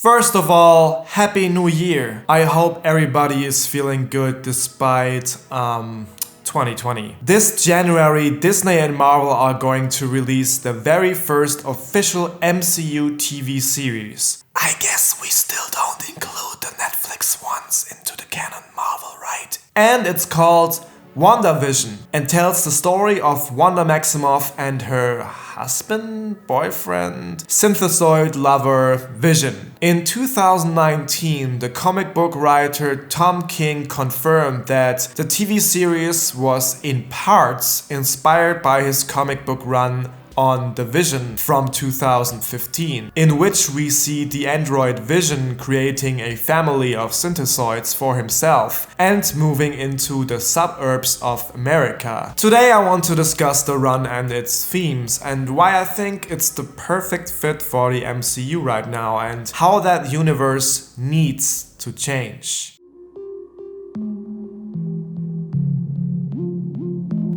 First of all, Happy New Year! I hope everybody is feeling good despite 2020. This January, Disney and Marvel are going to release the very first official MCU TV series. I guess we still don't include the Netflix ones into the canon Marvel, right? And it's called WandaVision and tells the story of Wanda Maximoff and her husband, boyfriend, synthesoid lover, Vision. In 2019, the comic book writer Tom King confirmed that the TV series was in parts inspired by his comic book run on The Vision from 2015, in which we see the android Vision creating a family of synthesoids for himself and moving into the suburbs of America. Today I want to discuss the run and its themes and why I think it's the perfect fit for the MCU right now and how that universe needs to change.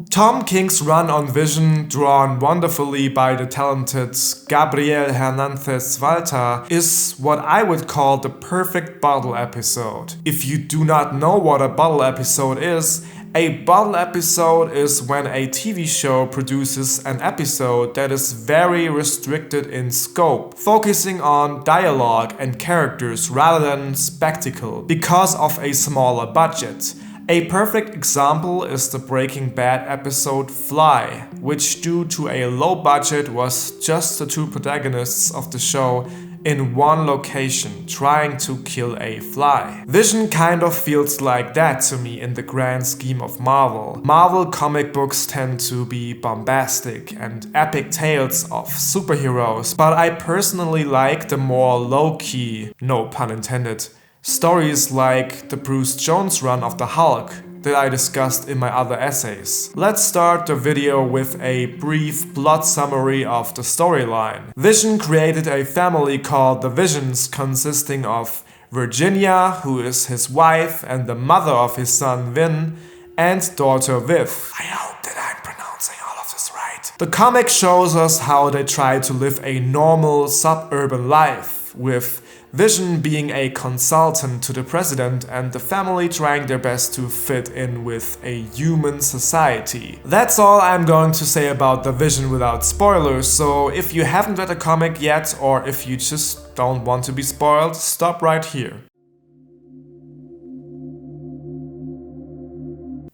Tom King's run on Vision, drawn wonderfully by the talented Gabriel Hernandez Walter, is what I would call the perfect bottle episode. If you do not know what a bottle episode is when a TV show produces an episode that is very restricted in scope, focusing on dialogue and characters rather than spectacle, because of a smaller budget. A perfect example is the Breaking Bad episode Fly, which due to a low budget was just the two protagonists of the show in one location trying to kill a fly. Vision kind of feels like that to me in the grand scheme of Marvel. Marvel comic books tend to be bombastic and epic tales of superheroes, but I personally like the more low-key, no pun intended, stories like the Bruce Jones run of the Hulk that I discussed in my other essays. Let's start the video with a brief plot summary of the storyline. Vision created a family called the Visions, consisting of Virginia, who is his wife and the mother of his son Vin, and daughter Viv. I hope that I'm pronouncing all of this right. The comic shows us how they try to live a normal suburban life, with Vision being a consultant to the president and the family trying their best to fit in with a human society. That's all I'm going to say about The Vision without spoilers, so if you haven't read the comic yet or if you just don't want to be spoiled, stop right here.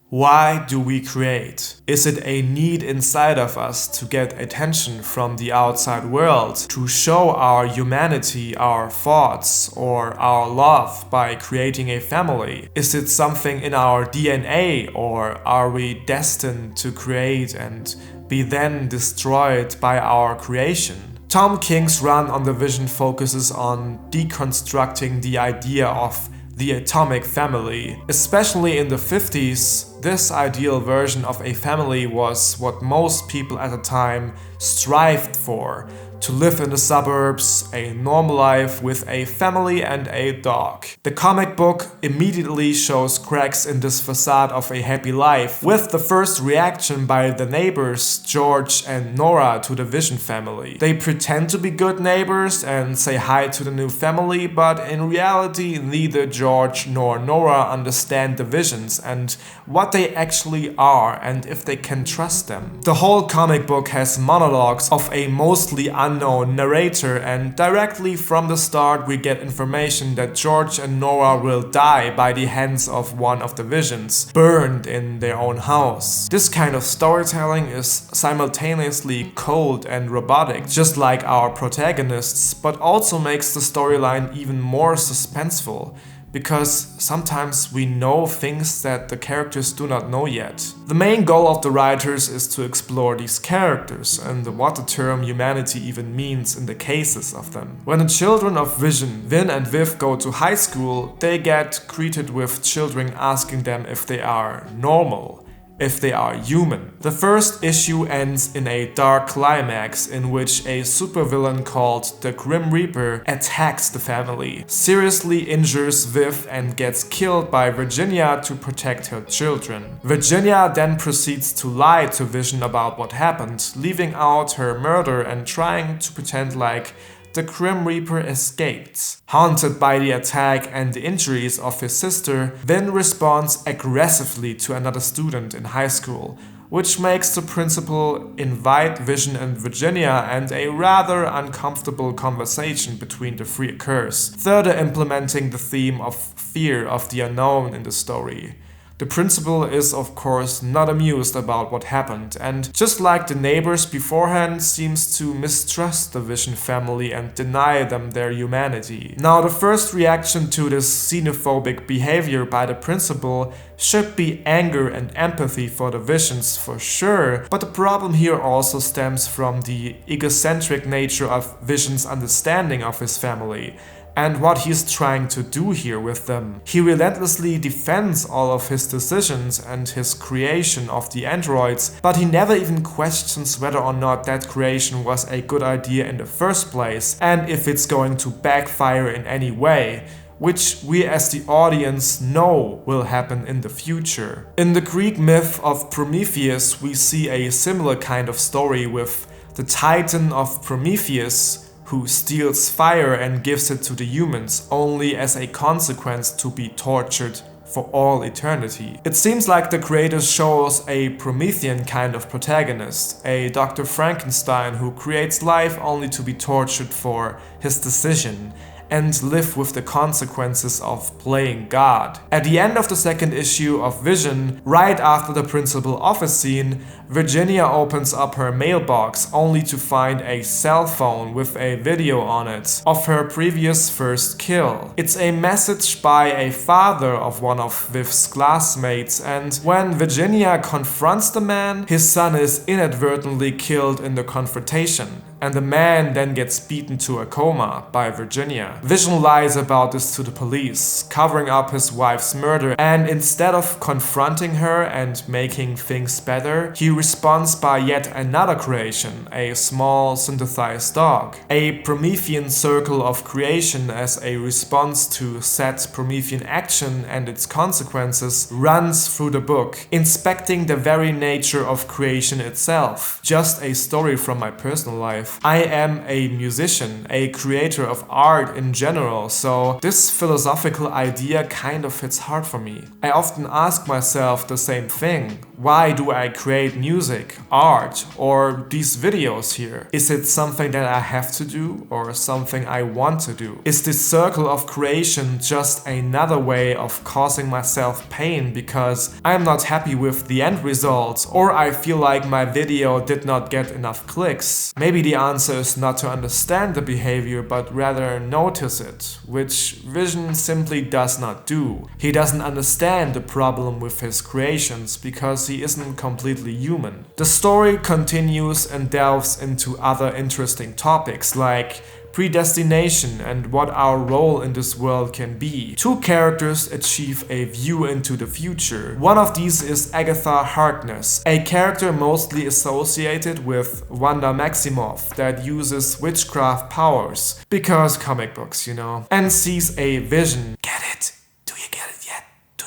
Why do we create? Is it a need inside of us to get attention from the outside world, to show our humanity, our thoughts, or our love by creating a family? Is it something in our DNA, or are we destined to create and be then destroyed by our creation? Tom King's run on The Vision focuses on deconstructing the idea of the atomic family. Especially in the 50s, this ideal version of a family was what most people at the time strived for. To live in the suburbs, a normal life with a family and a dog. The comic book immediately shows cracks in this facade of a happy life, with the first reaction by the neighbors, George and Nora, to the Vision family. They pretend to be good neighbors and say hi to the new family, but in reality neither George nor Nora understand the Visions and what they actually are and if they can trust them. The whole comic book has monologues of a mostly unknown narrator, and directly from the start we get information that George and Nora will die by the hands of one of the Visions, burned in their own house. This kind of storytelling is simultaneously cold and robotic, just like our protagonists, but also makes the storyline even more suspenseful, because sometimes we know things that the characters do not know yet. The main goal of the writers is to explore these characters and what the term humanity even means in the cases of them. When the children of Vision, Vin and Viv, go to high school, they get greeted with children asking them if they are normal, if they are human. The first issue ends in a dark climax in which a supervillain called the Grim Reaper attacks the family, seriously injures Viv and gets killed by Virginia to protect her children. Virginia then proceeds to lie to Vision about what happened, leaving out her murder and trying to pretend like the Grim Reaper escaped. Haunted by the attack and the injuries of his sister, Vin responds aggressively to another student in high school, which makes the principal invite Vision and Virginia, and a rather uncomfortable conversation between the three occurs, further implementing the theme of fear of the unknown in the story. The principal is of course not amused about what happened, and just like the neighbors beforehand, seems to mistrust the Vision family and deny them their humanity. Now, the first reaction to this xenophobic behavior by the principal should be anger and empathy for the Visions for sure, but the problem here also stems from the egocentric nature of Vision's understanding of his family and what he's trying to do here with them. He relentlessly defends all of his decisions and his creation of the androids, but he never even questions whether or not that creation was a good idea in the first place, and if it's going to backfire in any way, which we as the audience know will happen in the future. In the Greek myth of Prometheus, we see a similar kind of story with the Titan of Prometheus, who steals fire and gives it to the humans only as a consequence to be tortured for all eternity. It seems like the creator shows a Promethean kind of protagonist, a Dr. Frankenstein who creates life only to be tortured for his decision and live with the consequences of playing God. At the end of the second issue of Vision, right after the principal office scene, Virginia opens up her mailbox only to find a cell phone with a video on it of her previous first kill. It's a message by a father of one of Viv's classmates, and when Virginia confronts the man, his son is inadvertently killed in the confrontation, and the man then gets beaten to a coma by Virginia. Vision lies about this to the police, covering up his wife's murder, and instead of confronting her and making things better, he responds by yet another creation, a small synthesized dog. A Promethean circle of creation as a response to said Promethean action and its consequences runs through the book, inspecting the very nature of creation itself. Just a story from my personal life. I am a musician, a creator of art in general, so this philosophical idea kind of hits hard for me. I often ask myself the same thing. Why do I create music, art, or these videos here? Is it something that I have to do or something I want to do? Is this circle of creation just another way of causing myself pain because I'm not happy with the end result, or I feel like my video did not get enough clicks? Maybe the answer is not to understand the behavior but rather notice it, which Vision simply does not do. He doesn't understand the problem with his creations because he isn't completely human. The story continues and delves into other interesting topics like predestination and what our role in this world can be. Two characters achieve a view into the future. One of these is Agatha Harkness, a character mostly associated with Wanda Maximoff that uses witchcraft powers, because comic books, you know, and sees a vision. Get it? Do you get it yet? Do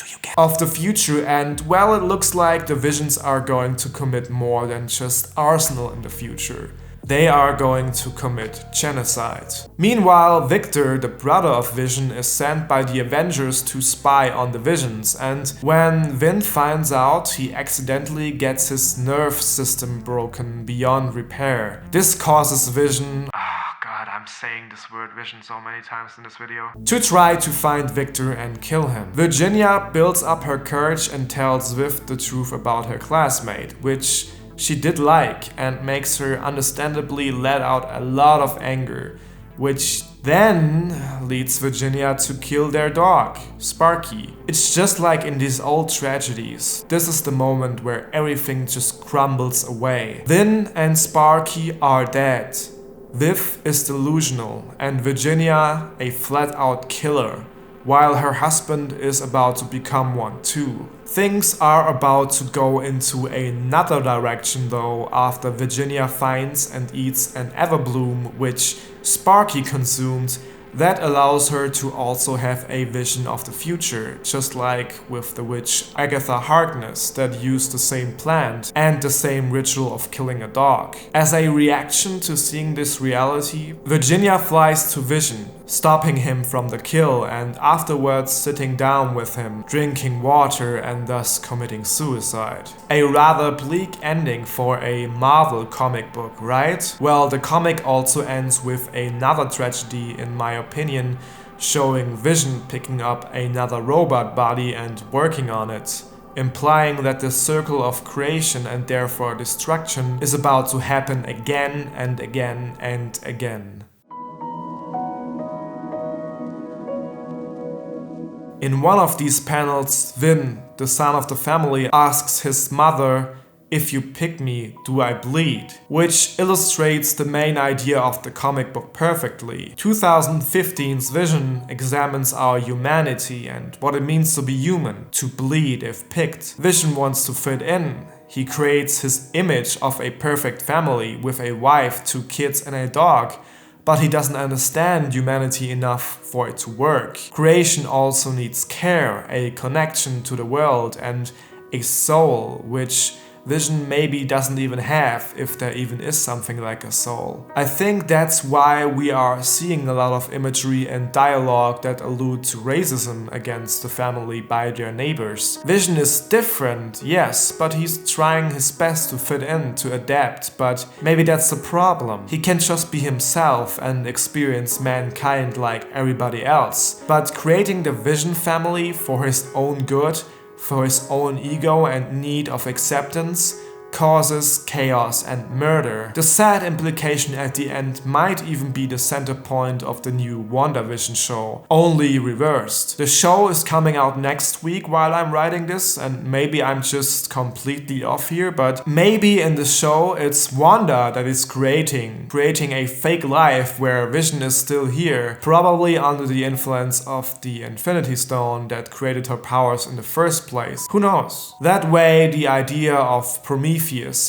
you get it? Of the future, and well, it looks like the Visions are going to commit more than just arsenal in the future. They are going to commit genocide. Meanwhile, Victor, the brother of Vision, is sent by the Avengers to spy on the Visions, and when Vin finds out, he accidentally gets his nerve system broken beyond repair. This causes Vision... God, I'm saying this word Vision so many times in this video. To try to find Victor and kill him. Virginia builds up her courage and tells Viv the truth about her classmate, which she did like, and makes her understandably let out a lot of anger, which then leads Virginia to kill their dog, Sparky. It's just like in these old tragedies. This is the moment where everything just crumbles away. Vin and Sparky are dead. Viv is delusional, and Virginia a flat-out killer, while her husband is about to become one too. Things are about to go into another direction though after Virginia finds and eats an Everbloom which Sparky consumed That allows her to also have a vision of the future, just like with the witch Agatha Harkness that used the same plant and the same ritual of killing a dog. As a reaction to seeing this reality, Virginia flies to Vision, stopping him from the kill and afterwards sitting down with him, drinking water and thus committing suicide. A rather bleak ending for a Marvel comic book, right? Well, the comic also ends with another tragedy in my opinion, showing Vision picking up another robot body and working on it, implying that the circle of creation and therefore destruction is about to happen again and again and again. In one of these panels, Vin, the son of the family, asks his mother, "If you pick me, do I bleed?" Which illustrates the main idea of the comic book perfectly. 2015's Vision examines our humanity and what it means to be human, to bleed if picked. Vision wants to fit in. He creates his image of a perfect family with a wife, 2 kids and a dog. But he doesn't understand humanity enough for it to work. Creation also needs care, a connection to the world and a soul, which Vision maybe doesn't even have, if there even is something like a soul. I think that's why we are seeing a lot of imagery and dialogue that allude to racism against the family by their neighbors. Vision is different, yes, but he's trying his best to fit in, to adapt, but maybe that's the problem. He can just be himself and experience mankind like everybody else. But creating the Vision family for his own good, for his own ego and need of acceptance, causes chaos and murder. The sad implication at the end might even be the center point of the new WandaVision show, only reversed. The show is coming out next week while I'm writing this, and maybe I'm just completely off here, but maybe in the show it's Wanda that is creating a fake life where Vision is still here, probably under the influence of the Infinity Stone that created her powers in the first place. Who knows? That way, the idea of Prometheus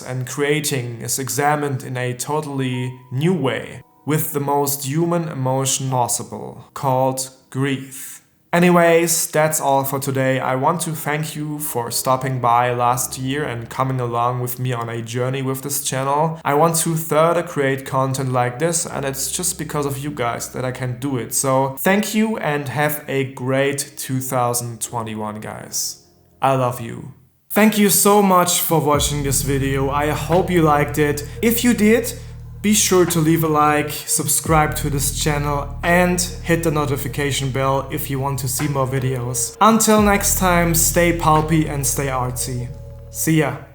and creating is examined in a totally new way, with the most human emotion possible, called grief. Anyways, that's all for today. I want to thank you for stopping by last year and coming along with me on a journey with this channel. I want to further create content like this, and it's just because of you guys that I can do it. So thank you and have a great 2021, guys. I love you. Thank you so much for watching this video. I hope you liked it. If you did, be sure to leave a like, subscribe to this channel and hit the notification bell if you want to see more videos. Until next time, stay pulpy and stay artsy. See ya.